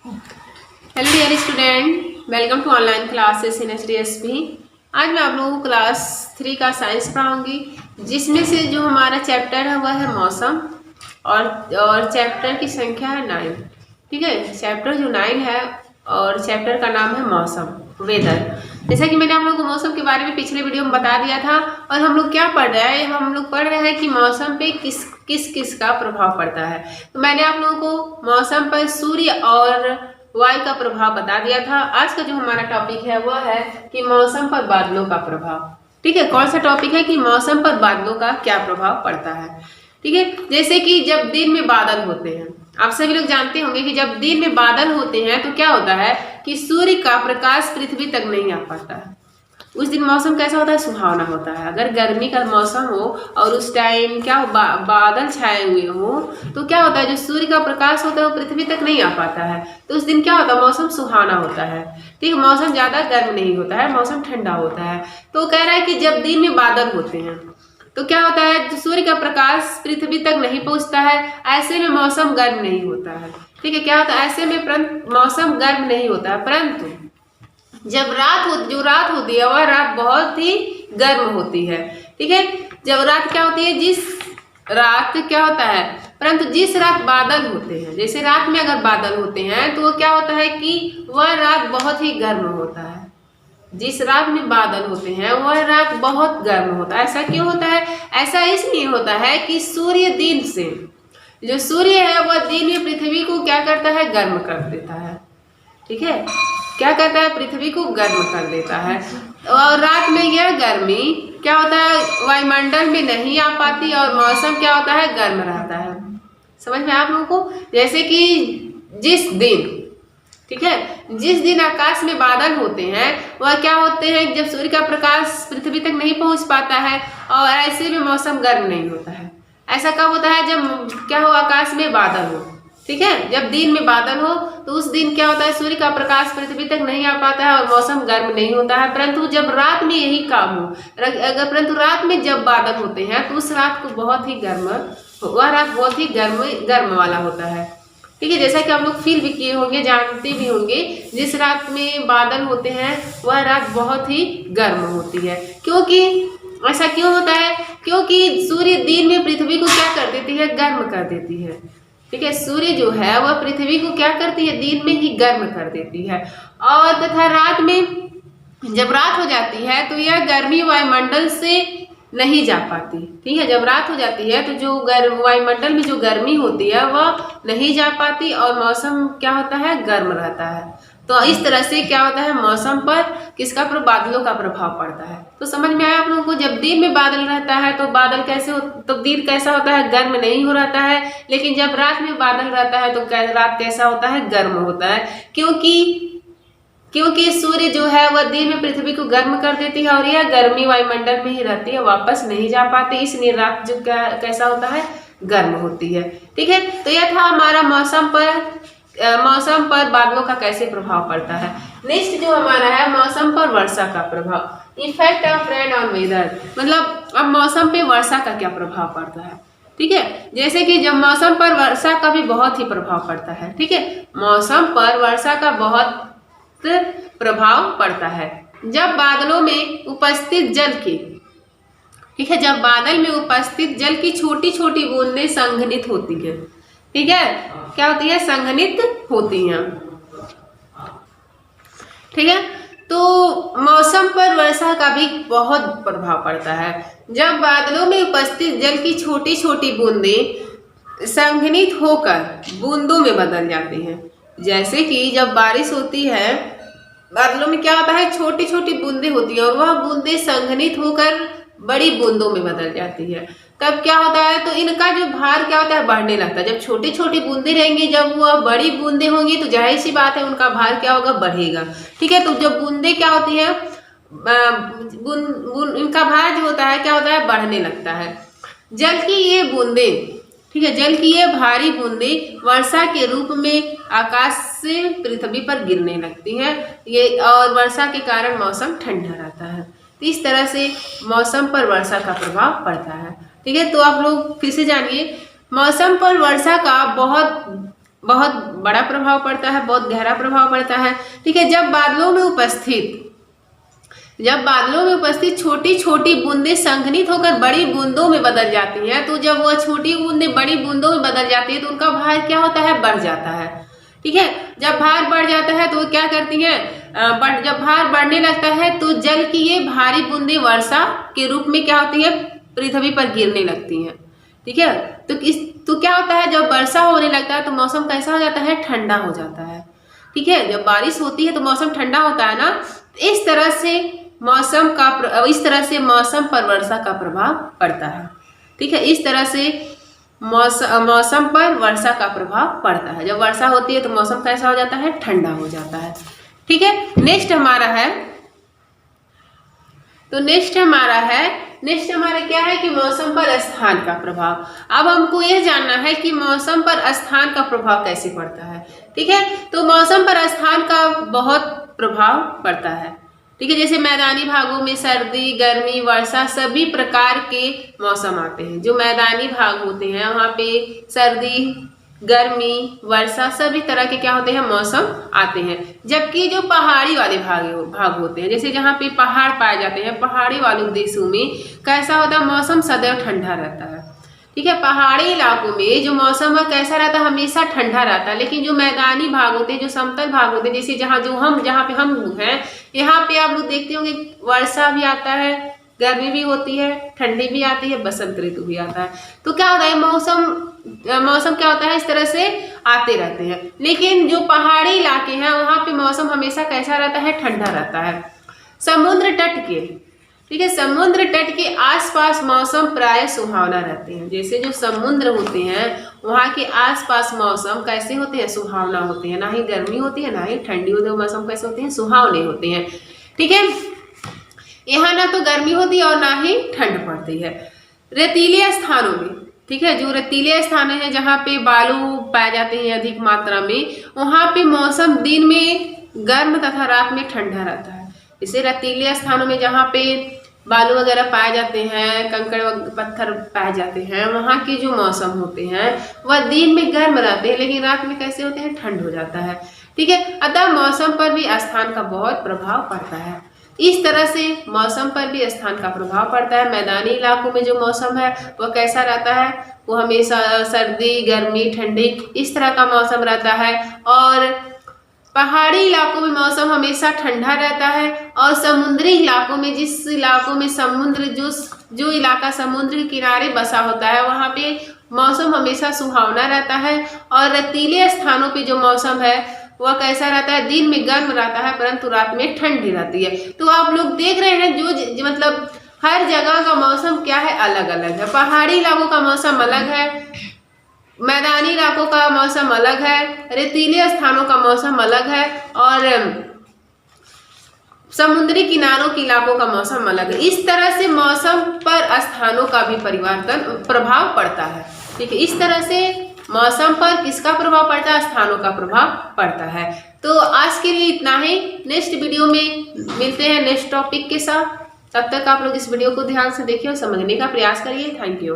Hello dear student, welcome to online classes in HDSP। आज मैं आप लोगों को क्लास 3 का साइंस पढ़ाऊंगी, जिसमें से जो हमारा चैप्टर है वह है मौसम और चैप्टर की संख्या है 9। ठीक है, चैप्टर जो 9 है और चैप्टर का नाम है मौसम, वेदर। जैसा कि मैंने आप लोगों को मौसम के बारे में पिछले वीडियो में बता दिया था। और हम लोग क्या पढ़ रहे हैं, हम लोग पढ़ रहे हैं कि मौसम पे किस किस का प्रभाव पड़ता है। तो मैंने आप लोगों को मौसम पर सूर्य और वायु का प्रभाव बता दिया था। आज का जो हमारा टॉपिक है वह है कि मौसम पर बादलों का प्रभाव। ठीक है, कौन सा टॉपिक है कि मौसम पर बादलों का क्या प्रभाव पड़ता है। ठीक है, जैसे कि जब दिन में बादल होते हैं, आप सभी लोग जानते होंगे कि जब दिन में बादल होते हैं तो क्या होता है कि सूर्य का प्रकाश पृथ्वी तक नहीं आ पाता है। उस दिन मौसम कैसा होता है, सुहावना होता है। अगर गर्मी का मौसम हो और उस टाइम क्या हो, बादल छाए हुए हो, तो क्या होता है जो सूर्य का प्रकाश होता है वो पृथ्वी तक नहीं आ पाता है। तो उस दिन क्या होता है, मौसम सुहाना होता है। ठीक है, मौसम ज्यादा गर्म नहीं होता है, मौसम ठंडा होता है। तो कह रहा है कि जब दिन में बादल होते हैं तो क्या होता है, जो सूर्य का प्रकाश पृथ्वी तक नहीं पहुंचता है, ऐसे में मौसम गर्म नहीं होता है। ठीक है, क्या होता है ऐसे में मौसम गर्म नहीं होता है, परंतु जब जो रात होती है वह रात बहुत ही गर्म होती है। ठीक है, जब रात क्या होती है, जिस रात क्या होता है, परंतु जिस रात बादल होते हैं, जैसे रात में अगर बादल होते हैं तो वो क्या होता है कि वह रात बहुत ही गर्म होता है। जिस रात में बादल होते हैं वह रात बहुत गर्म होता है। ऐसा क्यों होता है, ऐसा इसलिए होता है कि सूर्य दिन से, जो सूर्य है वह दिन में पृथ्वी को क्या करता है, गर्म कर देता है। ठीक है, क्या करता है, पृथ्वी को गर्म कर देता है। और रात में यह गर्मी क्या होता है, वायुमंडल में नहीं आ पाती और मौसम क्या होता है, गर्म रहता है। समझ में आप लोगों को, जैसे कि जिस दिन, ठीक है, जिस दिन आकाश में बादल होते हैं वह क्या होते हैं, जब सूर्य का प्रकाश पृथ्वी तक नहीं पहुंच पाता है और ऐसे में मौसम गर्म नहीं होता है। ऐसा कब होता है, जब क्या हो, आकाश में बादल हो। ठीक है, जब दिन में बादल हो तो उस दिन क्या होता है, सूर्य का प्रकाश पृथ्वी तक नहीं आ पाता है और मौसम गर्म नहीं होता है। परंतु जब रात में यही काम हो, परंतु रात में जब बादल होते हैं तो उस रात को बहुत ही गर्म, वह रात बहुत ही गर्म वाला होता है। ठीक है, जैसा कि आप लोग फील भी किए होंगे, जानते भी होंगे, जिस रात में बादल होते हैं वह रात बहुत ही गर्म होती है। क्योंकि ऐसा क्यों होता है, क्योंकि सूर्य दिन में पृथ्वी को क्या कर देती है, गर्म कर देती है। ठीक है, सूर्य जो है वह पृथ्वी को क्या करती है, दिन में ही गर्म कर देती है। और तथा रात में जब रात हो जाती है तो यह गर्मी वायुमंडल से नहीं जा पाती। ठीक है, जब रात हो जाती है तो जो वायुमंडल में जो गर्मी होती है वह नहीं जा पाती और मौसम क्या होता है, गर्म रहता है। तो इस तरह से क्या होता है, मौसम पर किसका बादलों का प्रभाव पड़ता है। तो समझ में आया आप लोगों को, जब दिन में बादल रहता है तो बादल तो दिन कैसा होता है, गर्म नहीं हो रहता है। लेकिन जब रात में बादल रहता है तो रात कैसा होता है, गर्म होता है। क्योंकि सूर्य जो है वह दिन में पृथ्वी को गर्म कर देती है और यह गर्मी वायुमंडल में ही रहती है, वापस नहीं जा पाती, इसलिए रात जो कैसा होता है, गर्म होती है। ठीक है, तो यह था हमारा मौसम पर बादलों का कैसे प्रभाव पड़ता है। नेक्स्ट जो हमारा है, मौसम पर वर्षा का प्रभाव, effect of rain on whether. मतलब अब मौसम पे वर्षा का क्या प्रभाव पड़ता है। ठीक है, जैसे कि जब मौसम पर वर्षा का भी बहुत ही प्रभाव पड़ता है। ठीक है, मौसम पर वर्षा का बहुत प्रभाव पड़ता है जब बादलों में उपस्थित जल की, ठीक है, जब बादल में उपस्थित जल की छोटी छोटी बूंदें संघनित होती है। ठीक है, क्या होती है, संघनित होती हैं। ठीक है, तो मौसम पर वर्षा का भी बहुत प्रभाव पड़ता है जब बादलों में उपस्थित जल की छोटी छोटी बूंदें संघनित होकर बूंदों में बदल जाती हैं। जैसे कि जब बारिश होती है, बादलों में क्या होता है, छोटी छोटी बूंदें होती है और वह बूंदें संघनित होकर बड़ी बूंदों में बदल जाती है। तब क्या होता है, तो इनका जो भार क्या होता है, बढ़ने लगता है। जब छोटी छोटी बूंदें रहेंगी, जब वह बड़ी बूंदें होंगी तो जाहिर सी बात है उनका भार क्या होगा, बढ़ेगा। ठीक है, तो जब बूंदें क्या होती है, इनका भार जो होता है क्या होता है, बढ़ने लगता है। जल की ये बूंदें, ठीक है, जल की ये भारी बूंदें वर्षा के रूप में आकाश से पृथ्वी पर गिरने लगती हैं। ये और वर्षा के कारण मौसम ठंडा रहता है। तो इस तरह से मौसम पर वर्षा का प्रभाव पड़ता है। ठीक है, तो आप लोग फिर से जानिए, मौसम पर वर्षा का बहुत बहुत बड़ा प्रभाव पड़ता है, बहुत गहरा प्रभाव पड़ता है। ठीक है, जब बादलों में उपस्थित छोटी छोटी बूंदें संघनित होकर बड़ी बूंदों में बदल जाती हैं, तो जब वह छोटी बूंदें बड़ी बूंदों में बदल जाती है तो उनका भार क्या होता है, बढ़ जाता है। ठीक है, जब भार बढ़ जाता है तो वो क्या करती हैं, जब भार बढ़ने लगता है तो जल की ये भारी बूंदें वर्षा के रूप में क्या होती है, पृथ्वी पर गिरने लगती हैं। ठीक है, तो क्या होता है, जब वर्षा होने लगता है तो मौसम कैसा हो जाता है, ठंडा हो जाता है। ठीक है, जब बारिश होती है तो मौसम ठंडा होता है ना। इस तरह से मौसम पर वर्षा का प्रभाव पड़ता है। ठीक है, इस तरह से मौसम पर वर्षा का प्रभाव पड़ता है। जब वर्षा होती है तो मौसम कैसा हो जाता है, ठंडा हो जाता है। ठीक है, नेक्स्ट हमारा क्या है कि मौसम पर स्थान का प्रभाव। अब हमको यह जानना है कि मौसम पर स्थान का प्रभाव कैसे पड़ता है। ठीक है, तो मौसम पर स्थान का बहुत प्रभाव पड़ता है। ठीक है, जैसे मैदानी भागों में सर्दी, गर्मी, वर्षा सभी प्रकार के मौसम आते हैं। जो मैदानी भाग होते हैं वहाँ पे सर्दी, गर्मी, वर्षा सभी तरह के क्या होते हैं, मौसम आते हैं। जबकि जो पहाड़ी वाले भाग होते हैं, जैसे जहाँ पे पहाड़ पाए जाते हैं, पहाड़ी वाले देशों में कैसा होता है, मौसम सदैव ठंडा रहता है। ठीक है, पहाड़ी इलाकों में जो मौसम है कैसा रहता है, हमेशा ठंडा रहता है। लेकिन जो मैदानी भाग होते हैं, जो समतल भाग होते हैं, जैसे जहाँ पे हम हैं, यहाँ पे आप लोग देखते होंगे वर्षा भी आता है, गर्मी भी होती है, ठंडी भी आती है, बसंत ऋतु भी आता है। तो क्या होता है, मौसम क्या होता है, इस तरह से आते रहते हैं। लेकिन जो पहाड़ी इलाके हैं वहाँ पे मौसम हमेशा कैसा रहता है, ठंडा रहता है। समुद्र तट के आसपास मौसम प्राय सुहावना रहते हैं। जैसे जो समुद्र होते हैं वहाँ के आसपास मौसम कैसे होते हैं, सुहावना होते हैं। ना ही गर्मी होती है, ना ही ठंडी होती है, मौसम कैसे होते हैं, सुहावने होते हैं। ठीक है, यहाँ ना तो गर्मी होती है और ना ही ठंड पड़ती है। रेतीले स्थानों में, ठीक है, जो रेतीले स्थान हैं जहाँ पे बालू पाए जाते हैं अधिक मात्रा में, वहाँ पे मौसम दिन में गर्म तथा रात में ठंडा रहता है। इसे रेतीले स्थानों में जहाँ पे बालू वगैरह पाए जाते हैं, कंकड़ पत्थर पाए जाते हैं, वहाँ के जो मौसम होते हैं वह दिन में गर्म रहते हैं, लेकिन रात में कैसे होते हैं, ठंड हो जाता है। ठीक है, अतः मौसम पर भी स्थान का बहुत प्रभाव पड़ता है। इस तरह से मौसम पर भी स्थान का प्रभाव पड़ता है। मैदानी इलाकों में जो मौसम है वह कैसा रहता है, वो हमेशा सर्दी, गर्मी, ठंडी इस तरह का मौसम रहता है। और पहाड़ी इलाकों में मौसम हमेशा ठंडा रहता है। और समुद्री इलाकों में, जिस इलाकों में जो इलाका समुद्र के किनारे बसा होता है, वहाँ पे मौसम हमेशा सुहावना रहता है। और रेतीले स्थानों पे जो मौसम है वह कैसा रहता है, दिन में गर्म रहता है परंतु रात में ठंडी रहती है। तो आप लोग देख रहे हैं जो मतलब हर जगह का मौसम क्या है, अलग अलग है। पहाड़ी इलाकों का मौसम अलग है, मैदानी इलाकों का मौसम अलग है, रेतीले स्थानों का मौसम अलग है, और समुद्री किनारों के इलाकों का मौसम अलग है। इस तरह से मौसम पर स्थानों का भी प्रभाव पड़ता है। ठीक है, इस तरह से मौसम पर किसका प्रभाव पड़ता है, स्थानों का प्रभाव पड़ता है। तो आज के लिए इतना ही। नेक्स्ट वीडियो में मिलते हैं नेक्स्ट टॉपिक के साथ। तब तक आप लोग इस वीडियो को ध्यान से देखिए और समझने का प्रयास करिए। Thank you.